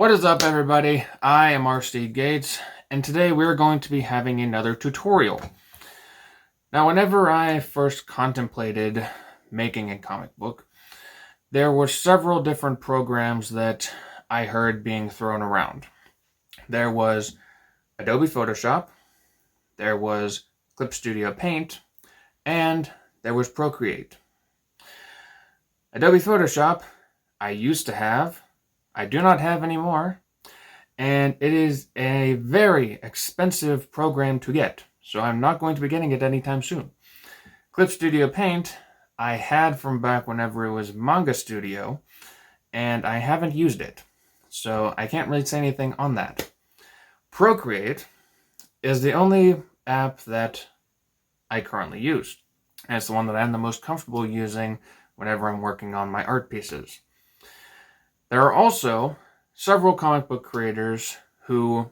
What is up, everybody? I am R.C. Gates, and today we're going to be having another tutorial. Now, whenever I first contemplated making a comic book, there were several different programs that I heard being thrown around. There was Adobe Photoshop, there was Clip Studio Paint, and there was Procreate. Adobe Photoshop, I used to have, I do not have anymore, and it is a very expensive program to get, so I'm not going to be getting it anytime soon. Clip Studio Paint, I had from back whenever it was Manga Studio, and I haven't used it, so I can't really say anything on that. Procreate is the only app that I currently use, and it's the one that I'm the most comfortable using whenever I'm working on my art pieces. There are also several comic book creators who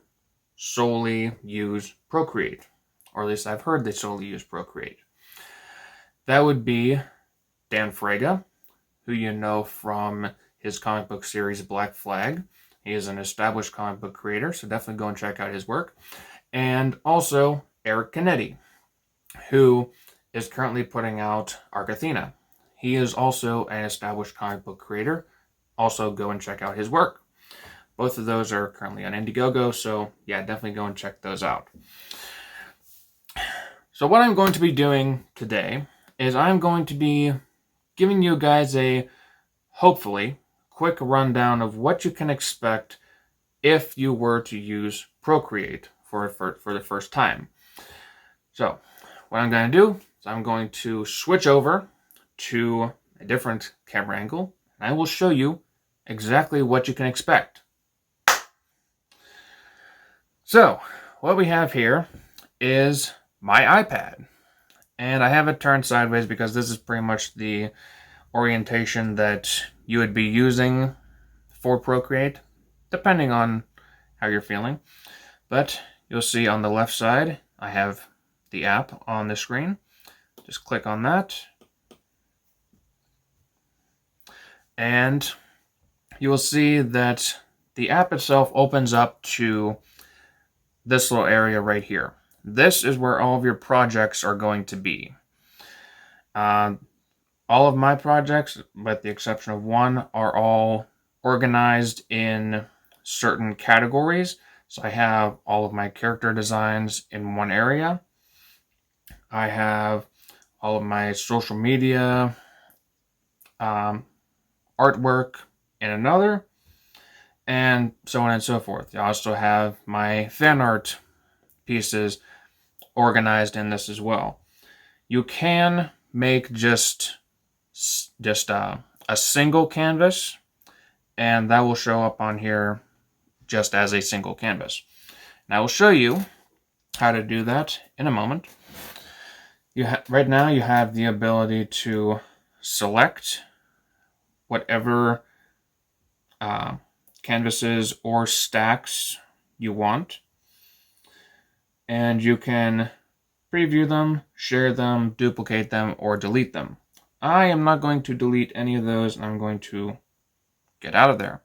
solely use Procreate, or at least I've heard they solely use Procreate. That would be Dan Fraga, who you know from his comic book series Black Flag. He is an established comic book creator, so definitely go and check out his work. And also Eric Canete, who is currently putting out Arc Athena. He is also an established comic book creator. Also go and check out his work. Both of those are currently on Indiegogo, so yeah, definitely go and check those out. So what I'm going to be doing today is I'm going to be giving you guys a, hopefully, quick rundown of what you can expect if you were to use Procreate for the first time. So what I'm going to do is I'm going to switch over to a different camera angle, and I will show you exactly what you can expect. So, what we have here is my iPad, and I have it turned sideways because this is pretty much the orientation that you would be using for Procreate, depending on how you're feeling. But you'll see on the left side, I have the app on the screen. Just click on that, and you will see that the app itself opens up to this little area right here. This is where all of your projects are going to be. All of my projects, with the exception of one, are all organized in certain categories. So I have all of my character designs in one area. I have all of my social media artwork in another, and so on and so forth. I also have my fan art pieces organized in this as well. You can make just a single canvas, and that will show up on here just as a single canvas. And I will show you how to do that in a moment. Right now you have the ability to select whatever canvases or stacks you want, and you can preview them, share them, duplicate them, or delete them. I am not going to delete any of those, and I'm going to get out of there.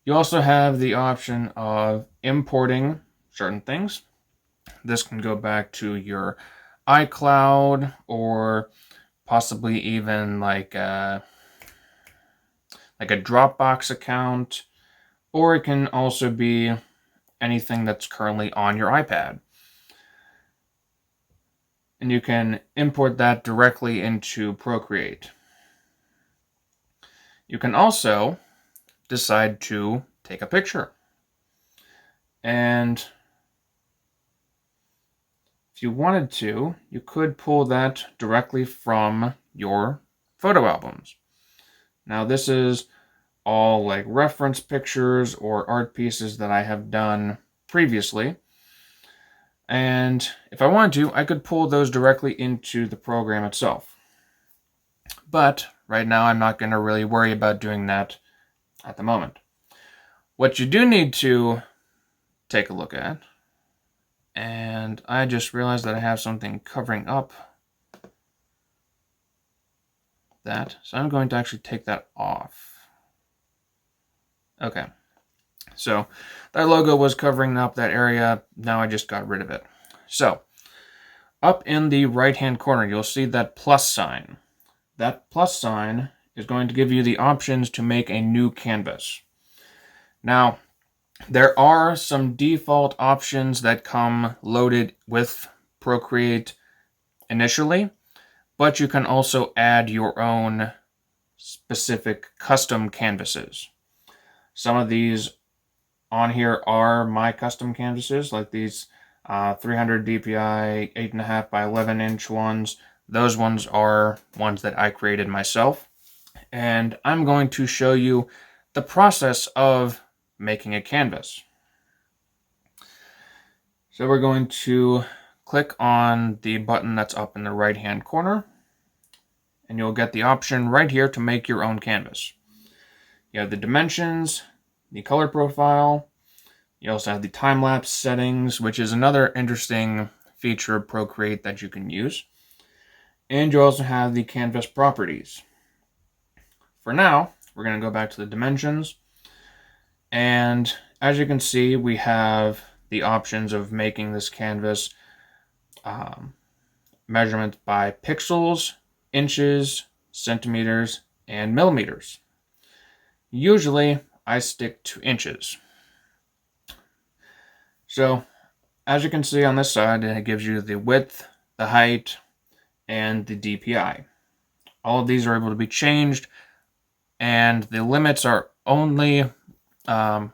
You also have the option of importing certain things. This can go back to your iCloud, or possibly even like a Dropbox account, or it can also be anything that's currently on your iPad. And you can import that directly into Procreate. You can also decide to take a picture. And if you wanted to, you could pull that directly from your photo albums. Now, this is all like reference pictures or art pieces that I have done previously. And if I wanted to, I could pull those directly into the program itself. But right now, I'm not going to really worry about doing that at the moment. What you do need to take a look at, and I just realized that I have something covering up that, so I'm going to actually take that off. Okay, So that logo was covering up that area. Now I just got rid of it. So up in the right-hand corner, you'll see that plus sign. That plus sign is going to give you the options to make a new canvas. Now, there are some default options that come loaded with Procreate initially, but you can also add your own specific custom canvases. Some of these on here are my custom canvases, like these 300 DPI 8.5 by 11 inch ones. Those ones are ones that I created myself. And I'm going to show you the process of making a canvas. So we're going to click on the button that's up in the right hand corner, and you'll get the option right here to make your own canvas. You have the dimensions, the color profile. You also have the time-lapse settings, which is another interesting feature of Procreate that you can use. And you also have the canvas properties. For now, we're going to go back to the dimensions. And as you can see, we have the options of making this canvas measurement by pixels, inches, centimeters, and millimeters. Usually, I stick to inches. So, as you can see on this side, it gives you the width, the height, and the DPI. All of these are able to be changed, and the limits are only... the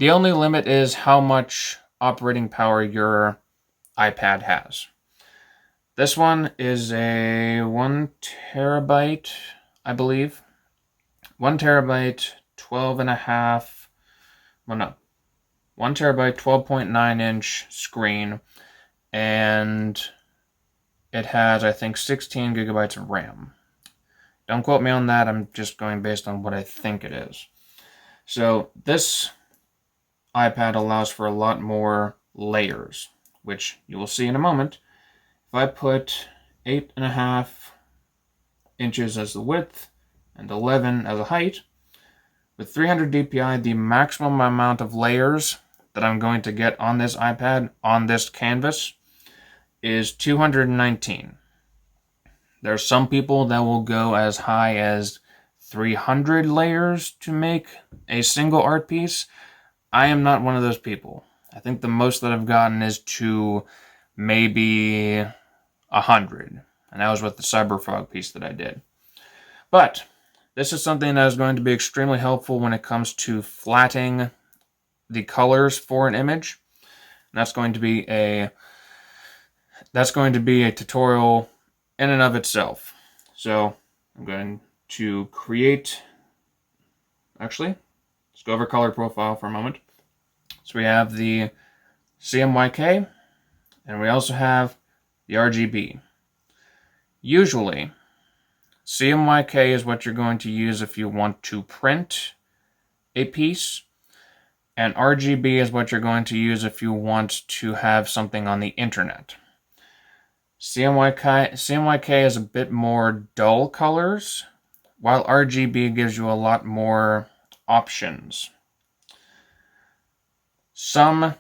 only limit is how much operating power your iPad has. This one is a 1 terabyte, I believe. 1 terabyte, 12.5, well no, 1 terabyte, 12.9 inch screen, and it has, I think, 16 gigabytes of RAM. Don't quote me on that, I'm just going based on what I think it is. So this iPad allows for a lot more layers, which you will see in a moment. If I put 8.5 inches as the width and 11 as the height, with 300 DPI, the maximum amount of layers that I'm going to get on this iPad, on this canvas, is 219. There are some people that will go as high as 300 layers to make a single art piece. I am not one of those people. I think the most that I've gotten is to maybe 100. And that was with the Cyberfrog piece that I did. But this is something that is going to be extremely helpful when it comes to flattening the colors for an image. And that's going to be a tutorial in and of itself. So I'm going to create, actually, let's go over color profile for a moment. So we have the CMYK, and we also have the RGB. Usually, CMYK is what you're going to use if you want to print a piece, and RGB is what you're going to use if you want to have something on the internet. CMYK is a bit more dull colors, while RGB gives you a lot more options. Some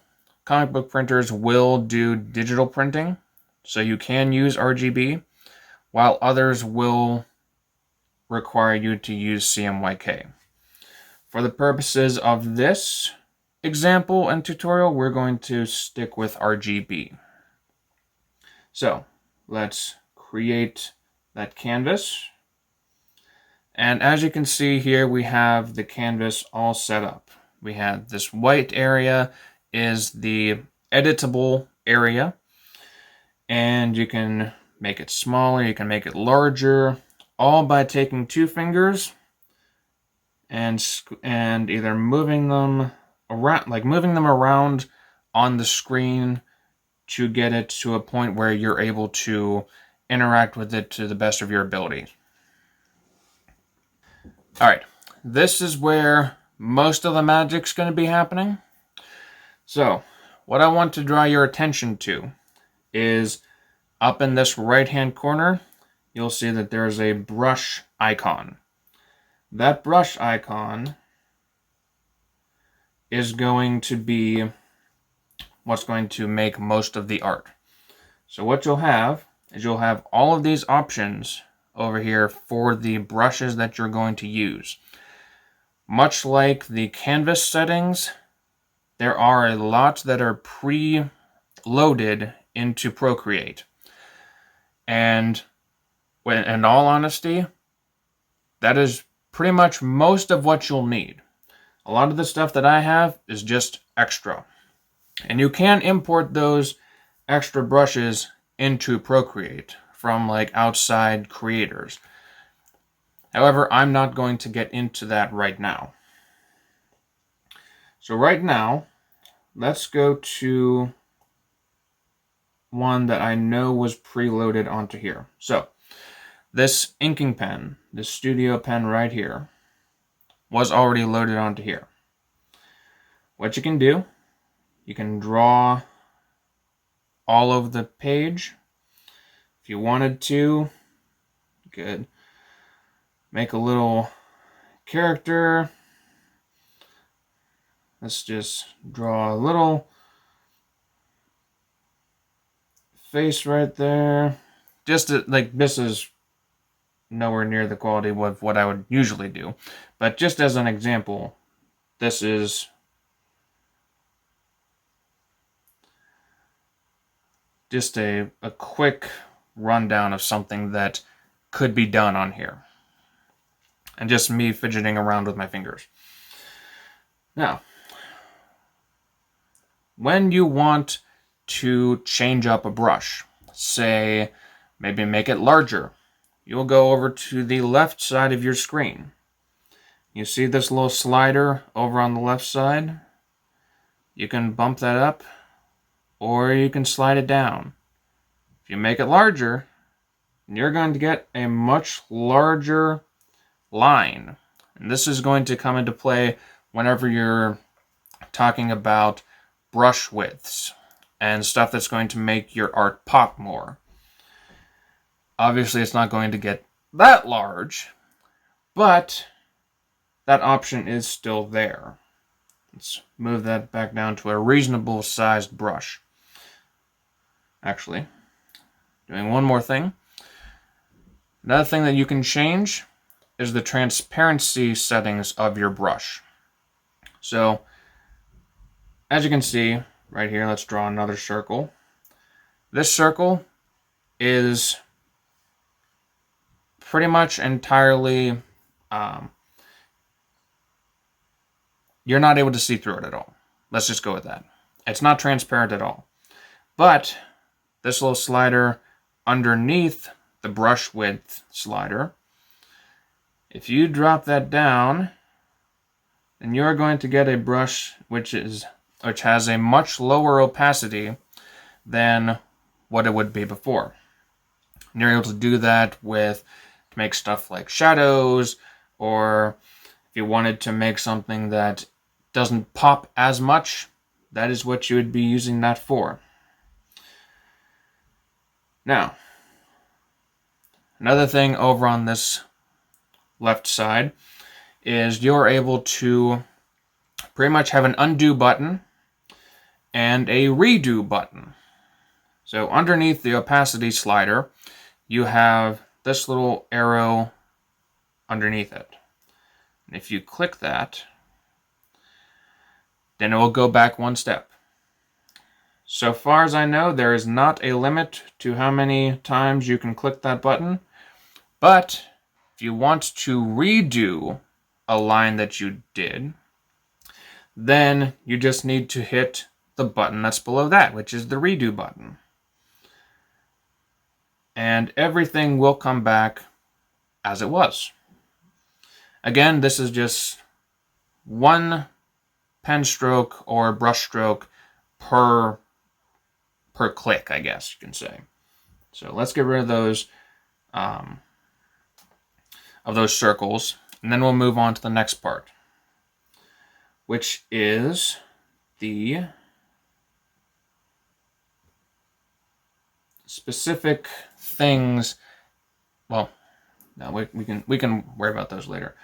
comic book printers will do digital printing, so you can use RGB, while others will require you to use CMYK. For the purposes of this example and tutorial, we're going to stick with RGB. So let's create that canvas. And as you can see here, we have the canvas all set up. We have this white area is the editable area, and you can make it smaller, you can make it larger, all by taking two fingers and either moving them around on the screen to get it to a point where you're able to interact with it to the best of your ability. All right, this is where most of the magic's going to be happening. So, what I want to draw your attention to is up in this right-hand corner, you'll see that there's a brush icon. That brush icon is going to be what's going to make most of the art. So what you'll have is you'll have all of these options over here for the brushes that you're going to use. Much like the canvas settings, there are a lot that are pre-loaded into Procreate. And in all honesty, that is pretty much most of what you'll need. A lot of the stuff that I have is just extra. And you can import those extra brushes into Procreate from like outside creators. However, I'm not going to get into that right now. So right now, let's go to one that I know was preloaded onto here. So this inking pen, this studio pen right here, was already loaded onto here. What you can do, you can draw all over the page. If you wanted to, you could make a little character. Let's just draw a little face right there. Just to, like, this is nowhere near the quality of what I would usually do. But just as an example, this is just a quick rundown of something that could be done on here. And just me fidgeting around with my fingers. Now, when you want to change up a brush, say maybe make it larger, you'll go over to the left side of your screen. You see this little slider over on the left side? You can bump that up, or you can slide it down. If you make it larger, you're going to get a much larger line. And this is going to come into play whenever you're talking about brush widths and stuff that's going to make your art pop more. Obviously, it's not going to get that large, but that option is still there. Let's move that back down to a reasonable sized brush. Actually, doing one more thing. Another thing that you can change is the transparency settings of your brush. So, as you can see right here, let's draw another circle. This circle is pretty much entirely, you're not able to see through it at all. Let's just go with that. It's not transparent at all. But this little slider underneath the brush width slider, if you drop that down, then you're going to get a brush which has a much lower opacity than what it would be before. And you're able to do that to make stuff like shadows, or if you wanted to make something that doesn't pop as much, that is what you would be using that for. Now, another thing over on this left side is you're able to pretty much have an undo button and a redo button. So underneath the opacity slider, you have this little arrow underneath it. And if you click that, then it will go back one step. So far as I know, there is not a limit to how many times you can click that button. But if you want to redo a line that you did, then you just need to hit the button that's below that, which is the redo button. And everything will come back as it was. Again, this is just one pen stroke or brush stroke per click, I guess you can say. So let's get rid of those circles, and then we'll move on to the next part, which is the specific things. Well, no, we can worry about those later.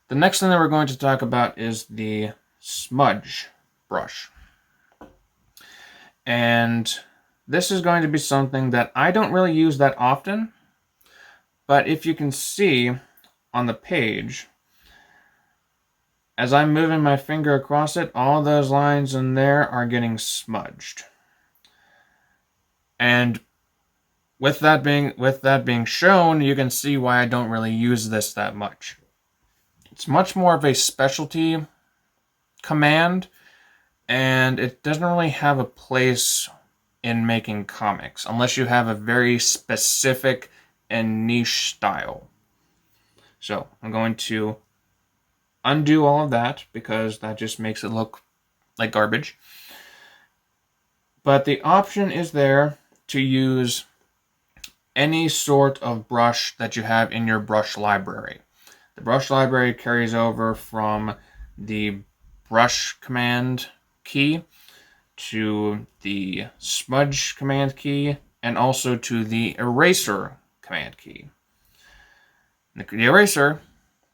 The next thing that we're going to talk about is the smudge brush. And this is going to be something that I don't really use that often, but if you can see on the page, as I'm moving my finger across it, all those lines in there are getting smudged. And with that being shown, you can see why I don't really use this that much. It's much more of a specialty command, and it doesn't really have a place in making comics unless you have a very specific and niche style. So I'm going to undo all of that because that just makes it look like garbage. But the option is there to use any sort of brush that you have in your brush library. The brush library carries over from the brush command key to the smudge command key and also to the eraser command key. The eraser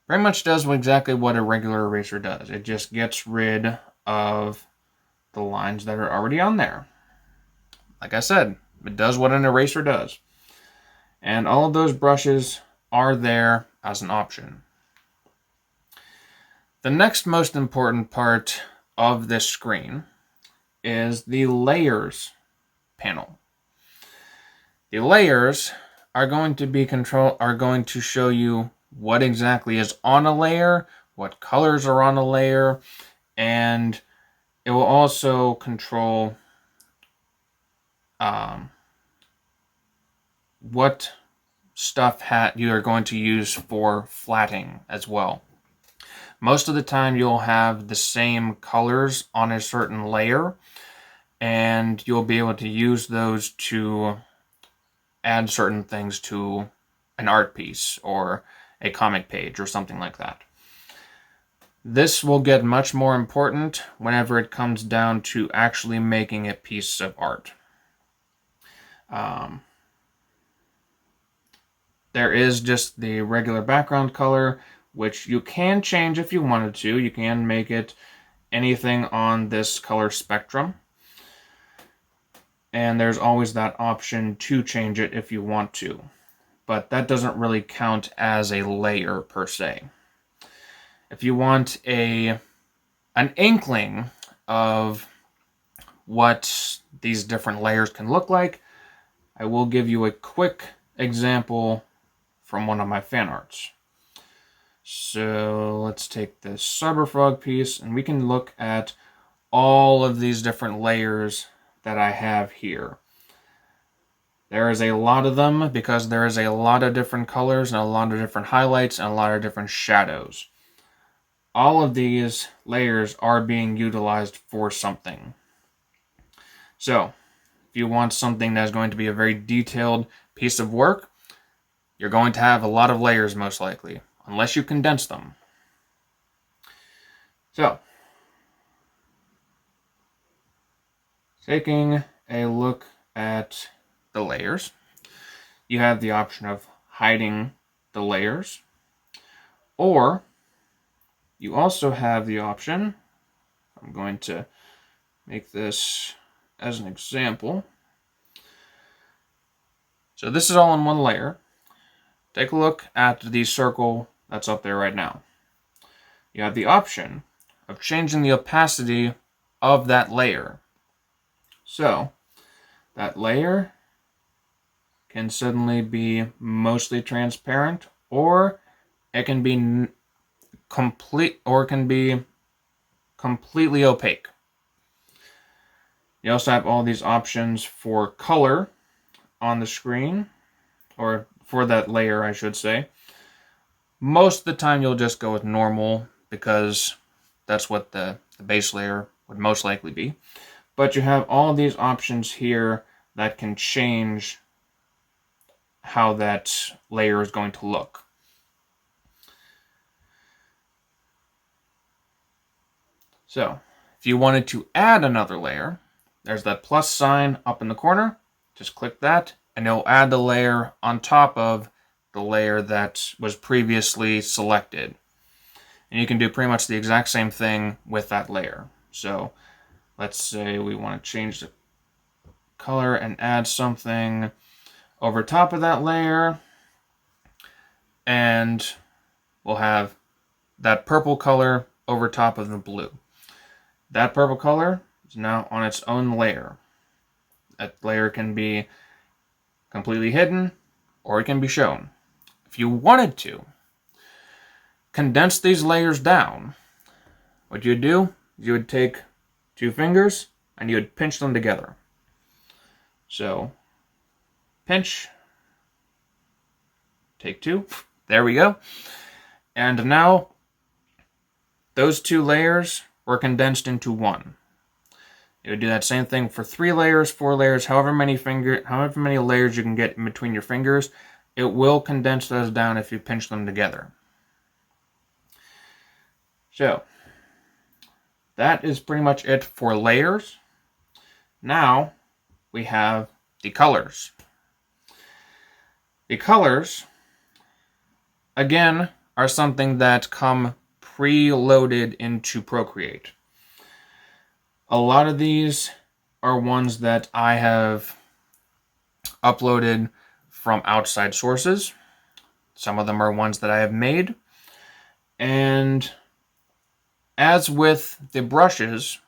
pretty much does exactly what a regular eraser does. It just gets rid of the lines that are already on there. Like I said, it does what an eraser does. And all of those brushes are there as an option. The next most important part of this screen is the layers panel. The layers are going to show you what exactly is on a layer, what colors are on a layer, and it will also control what stuff you are going to use for flatting as well. Most of the time you'll have the same colors on a certain layer, and you'll be able to use those to add certain things to an art piece or a comic page or something like that. This will get much more important whenever it comes down to actually making a piece of art. There is just the regular background color, which you can change if you wanted to. You can make it anything on this color spectrum. And there's always that option to change it if you want to. But that doesn't really count as a layer per se. If you want an inkling of what these different layers can look like, I will give you a quick example from one of my fan arts. So let's take this Cyberfrog piece and we can look at all of these different layers that I have here. There is a lot of them because there is a lot of different colors and a lot of different highlights and a lot of different shadows. All of these layers are being utilized for something. So, if you want something that's going to be a very detailed piece of work, you're going to have a lot of layers most likely, unless you condense them. So, taking a look at the layers, you have the option of hiding the layers, or you also have the option, I'm going to make this as an example. So this is all in one layer. Take a look at the circle that's up there right now. You have the option of changing the opacity of that layer. So that layer can suddenly be mostly transparent, or it can be completely opaque. You also have all these options for color on the screen, or for that layer, I should say. Most of the time you'll just go with normal because that's what the base layer would most likely be. But you have all these options here that can change how that layer is going to look. So, if you wanted to add another layer, there's that plus sign up in the corner. Just click that, and it'll add the layer on top of the layer that was previously selected. And you can do pretty much the exact same thing with that layer. So let's say we want to change the color and add something over top of that layer. And we'll have that purple color over top of the blue. That purple color is now on its own layer. That layer can be completely hidden, or it can be shown. If you wanted to condense these layers down, what you'd do is you would take 2 fingers and you would pinch them together. So, pinch, take 2, there we go. And now, those 2 layers were condensed into 1. You would do that same thing for 3 layers, 4 layers, however many layers you can get in between your fingers. It will condense those down if you pinch them together. So, that is pretty much it for layers. Now, we have the colors. The colors, again, are something that come preloaded into Procreate. A lot of these are ones that I have uploaded from outside sources. Some of them are ones that I have made. And as with the brushes,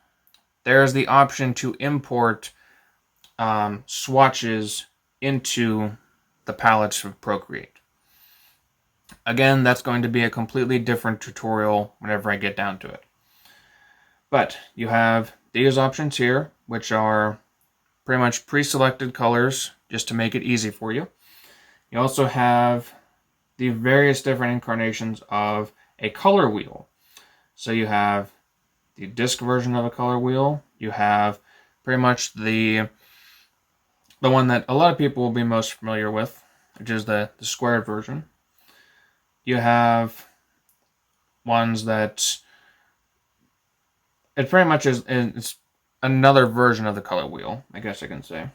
there's the option to import swatches into the palettes of Procreate. Again, that's going to be a completely different tutorial whenever I get down to it. But you have these options here, which are pretty much pre-selected colors, just to make it easy for you. You also have the various different incarnations of a color wheel. So you have the disc version of a color wheel. You have pretty much the one that a lot of people will be most familiar with, which is the squared version. You have ones that it pretty much is it's another version of the color wheel, I guess I can say.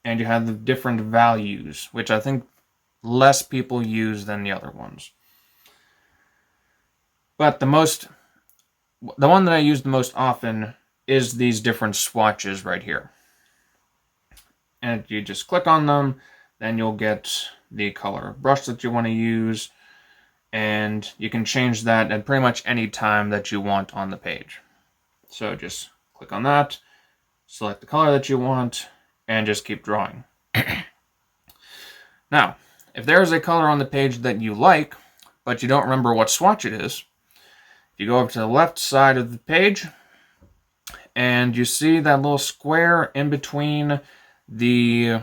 And you have the different values, which I think less people use than the other ones. But the one that I use the most often is these different swatches right here. And you just click on them, then you'll get the color of brush that you want to use, and you can change that at pretty much any time that you want on the page. So just click on that, select the color that you want, and just keep drawing. Now, if there is a color on the page that you like, but you don't remember what swatch it is, you go over to the left side of the page, and you see that little square in between the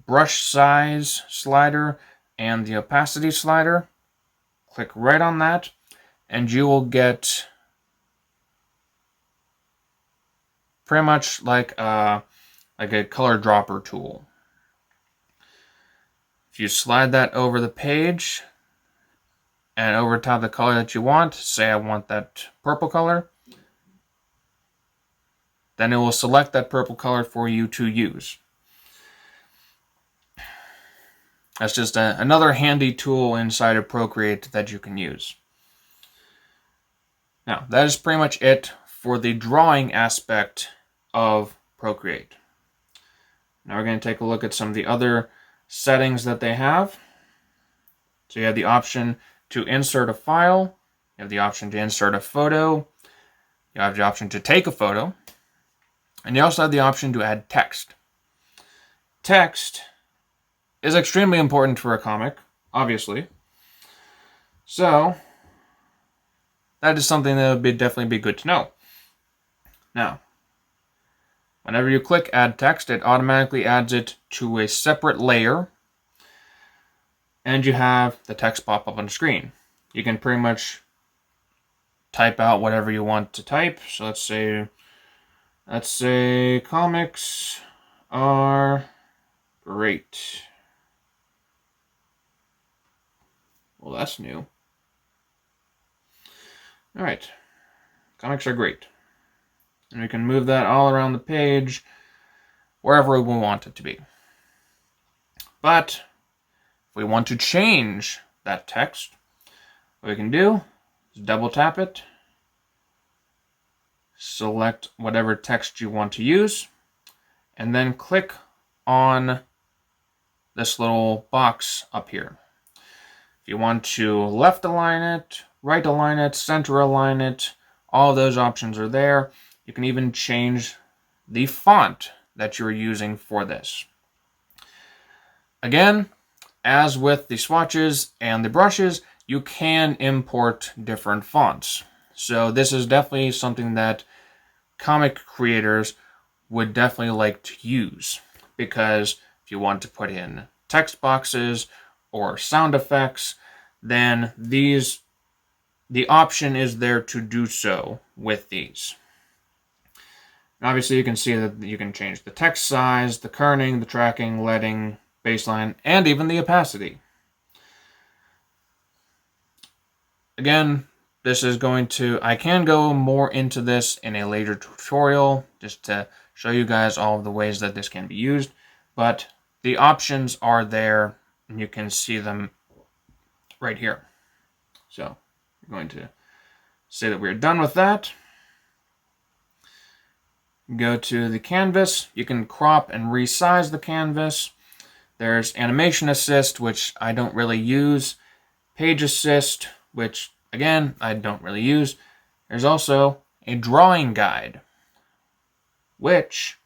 brush size slider and the opacity slider. Click right on that, and you will get pretty much like a color dropper tool. If you slide that over the page and over top the color that you want, say I want that purple color, then it will select that purple color for you to use. That's just another handy tool inside of Procreate that you can use. Now, that is pretty much it for the drawing aspect of Procreate. Now we're going to take a look at some of the other settings that they have. So you have the option to insert a file, you have the option to insert a photo, you have the option to take a photo, and you also have the option to add text. Text is extremely important for a comic, obviously. So that is something that would definitely be good to know. Now, whenever you click Add Text, it automatically adds it to a separate layer, and you have the text pop up on the screen. You can pretty much type out whatever you want to type. So let's say comics are great. Well, that's new. All right, comics are great. And we can move that all around the page, wherever we want it to be. But if we want to change that text, what we can do Just double tap it, select whatever text you want to use, and then click on this little box up here. If you want to left align it, right align it, center align it, all those options are there. You can even change the font that you're using for this. Again, as with the swatches and the brushes, you can import different fonts. So this is definitely something that comic creators would definitely like to use, because if you want to put in text boxes or sound effects, then the option is there to do so with these. And obviously you can see that you can change the text size, the kerning, the tracking, leading, baseline, and even the opacity. Again, I can go more into this in a later tutorial, just to show you guys all of the ways that this can be used, but the options are there, and you can see them right here. So, I'm going to say that we're done with that. Go to the canvas. You can crop and resize the canvas. There's animation assist, which I don't really use. Page assist, which again, I don't really use. There's also a drawing guide, which,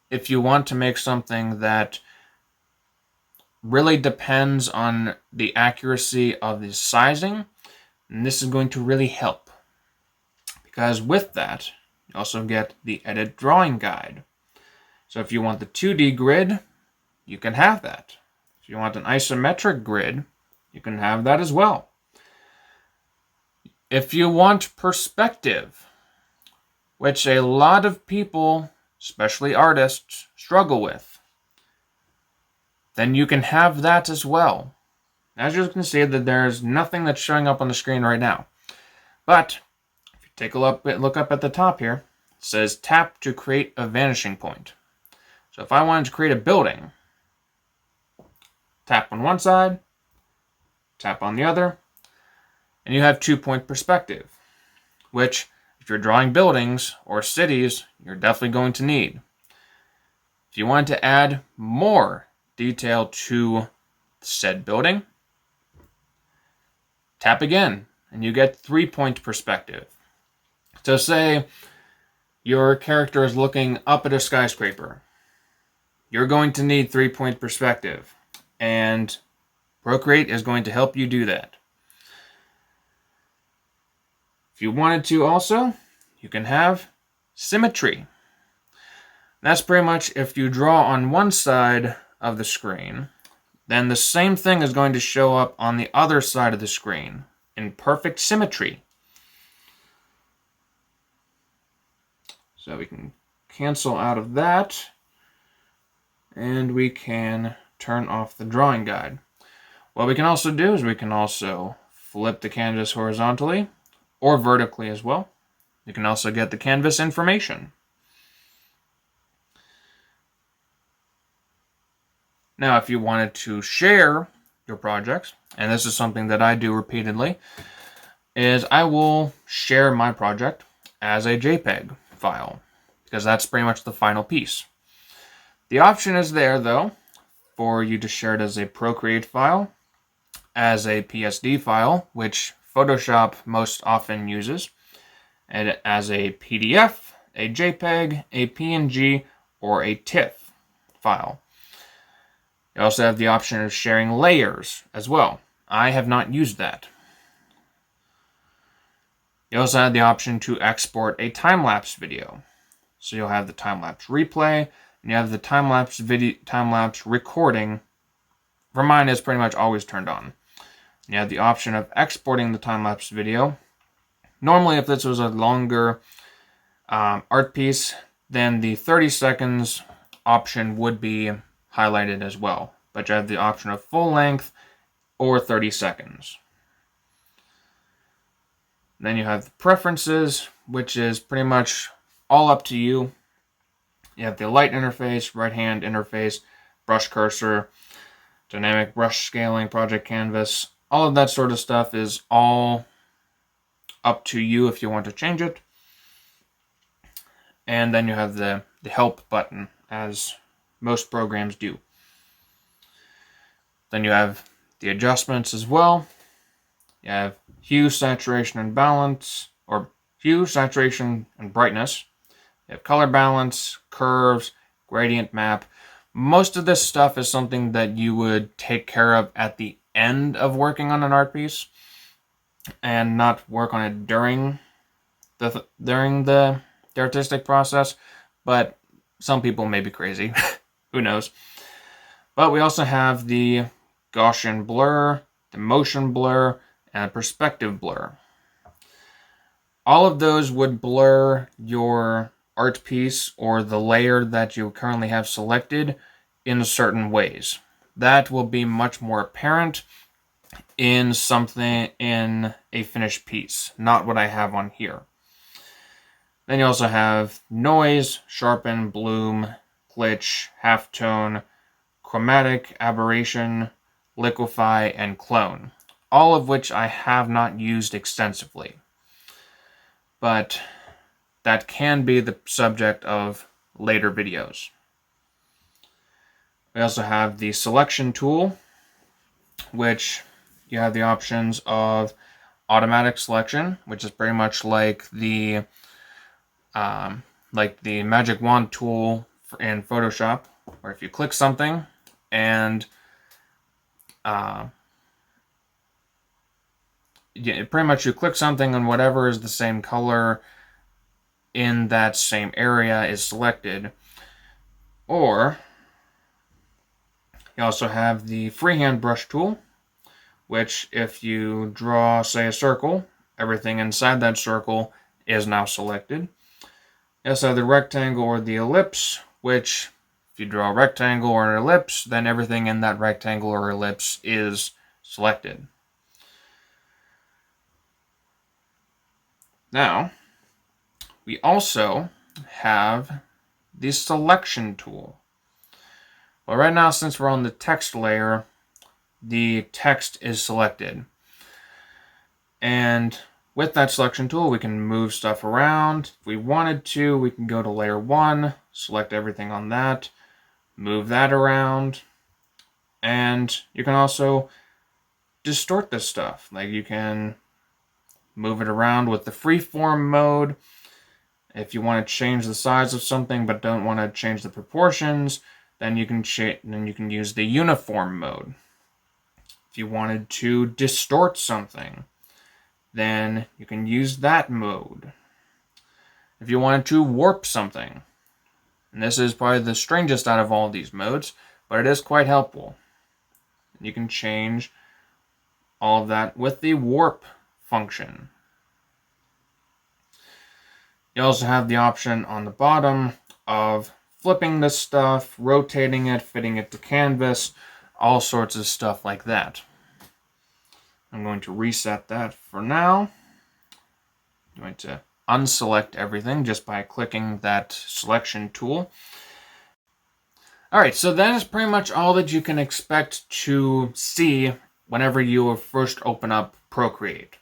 if you want to make something that really depends on the accuracy of the sizing, and this is going to really help. Because with that, you also get the edit drawing guide. So if you want the 2D grid, you can have that. If you want an isometric grid, you can have that as well. If you want perspective, which a lot of people, especially artists, struggle with, then you can have that as well. As you can see, that there's nothing that's showing up on the screen right now. But if you take a look up at the top here, it says tap to create a vanishing point. So if I wanted to create a building, tap on one side, tap on the other, and you have 2-point perspective, which, if you're drawing buildings or cities, you're definitely going to need. If you want to add more detail to said building, tap again, and you get 3-point perspective. So say your character is looking up at a skyscraper. You're going to need 3-point perspective, and Procreate is going to help you do that. If you wanted to also, you can have symmetry. That's pretty much if you draw on one side of the screen, then the same thing is going to show up on the other side of the screen in perfect symmetry. So we can cancel out of that, and we can turn off the drawing guide. What we can also do is we can also flip the canvas horizontally or vertically as well. You can also get the canvas information. Now, if you wanted to share your projects, and this is something that I do repeatedly, is I will share my project as a JPEG file, because that's pretty much the final piece. The option is there, though, for you to share it as a Procreate file, as a PSD file, which Photoshop most often uses, and as a PDF, a JPEG, a PNG, or a TIFF file. You also have the option of sharing layers as well. I have not used that. You also have the option to export a time-lapse video. So you'll have the time-lapse replay, and you have the time-lapse recording. For mine, it's pretty much always turned on. You have the option of exporting the time-lapse video. Normally, if this was a longer art piece, then the 30 seconds option would be highlighted as well. But you have the option of full length or 30 seconds. Then you have the preferences, which is pretty much all up to you. You have the light interface, right hand interface, brush cursor, dynamic brush scaling, project canvas. All of that sort of stuff is all up to you if you want to change it. And then you have the help button, as most programs do. Then you have the adjustments as well. You have hue, saturation, and balance, or hue, saturation, and brightness. You have color balance, curves, gradient map. Most of this stuff is something that you would take care of at the end of working on an art piece, and not work on it during the artistic process. But some people may be crazy. Who knows? But we also have the Gaussian blur, the motion blur, and perspective blur. All of those would blur your art piece or the layer that you currently have selected in certain ways. That will be much more apparent in a finished piece, not what I have on here. Then you also have noise, sharpen, bloom, glitch, halftone, chromatic, aberration, liquefy, and clone. All of which I have not used extensively. But that can be the subject of later videos. We also have the selection tool, which you have the options of automatic selection, which is pretty much like the magic wand tool in Photoshop, where if you click something and pretty much you click something and whatever is the same color in that same area is selected. Or you also have the freehand brush tool, which if you draw, say, a circle, everything inside that circle is now selected. You also have the rectangle or the ellipse, which if you draw a rectangle or an ellipse, then everything in that rectangle or ellipse is selected. Now, we also have the selection tool. Well, right now, since we're on the text layer, the text is selected. And with that selection tool, we can move stuff around. If we wanted to, we can go to layer 1, select everything on that, move that around, and you can also distort this stuff. Like, you can move it around with the freeform mode. If you want to change the size of something but don't want to change the proportions, then you can use the uniform mode. If you wanted to distort something, then you can use that mode. If you wanted to warp something, and this is probably the strangest out of all these modes, but it is quite helpful. You can change all of that with the warp function. You also have the option on the bottom of flipping this stuff, rotating it, fitting it to canvas, all sorts of stuff like that. I'm going to reset that for now. I'm going to unselect everything just by clicking that selection tool. Alright, so that is pretty much all that you can expect to see whenever you first open up Procreate.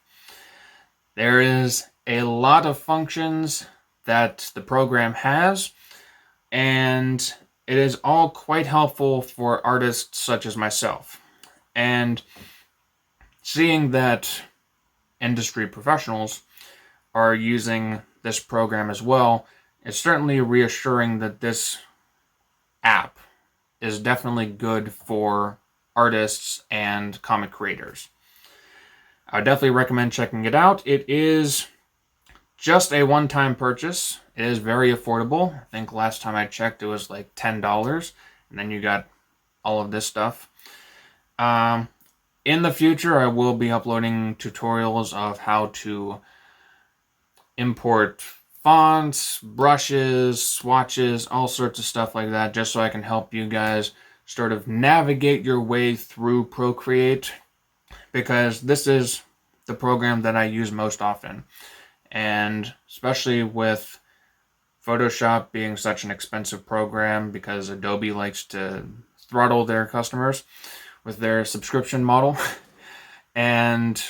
There is a lot of functions that the program has, and it is all quite helpful for artists such as myself. And seeing that industry professionals are using this program as well, it's certainly reassuring that this app is definitely good for artists and comic creators. I would definitely recommend checking it out. It is just a one-time purchase. It is very affordable. I think last time I checked it was like $10, and then you got all of this stuff. In the future, I will be uploading tutorials of how to import fonts, brushes, swatches, all sorts of stuff like that, just so I can help you guys sort of navigate your way through Procreate, because this is the program that I use most often. And especially with Photoshop being such an expensive program, because Adobe likes to throttle their customers with their subscription model. And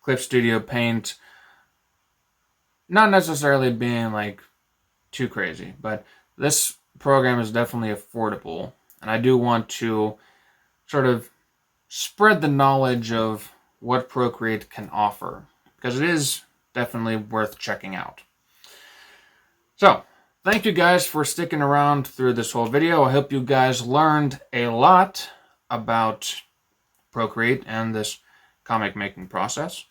Clip Studio Paint not necessarily being like too crazy, but this program is definitely affordable, and I do want to sort of spread the knowledge of what Procreate can offer, because it is definitely worth checking out. So, thank you guys for sticking around through this whole video. I hope you guys learned a lot about Procreate and this comic making process.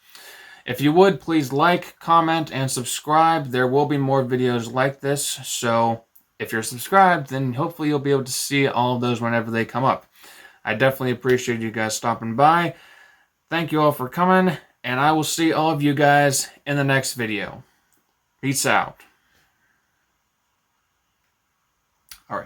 If you would, please like, comment, and subscribe. There will be more videos like this, so if you're subscribed, then hopefully you'll be able to see all of those whenever they come up. I definitely appreciate you guys stopping by. Thank you all for coming, and I will see all of you guys in the next video. Peace out.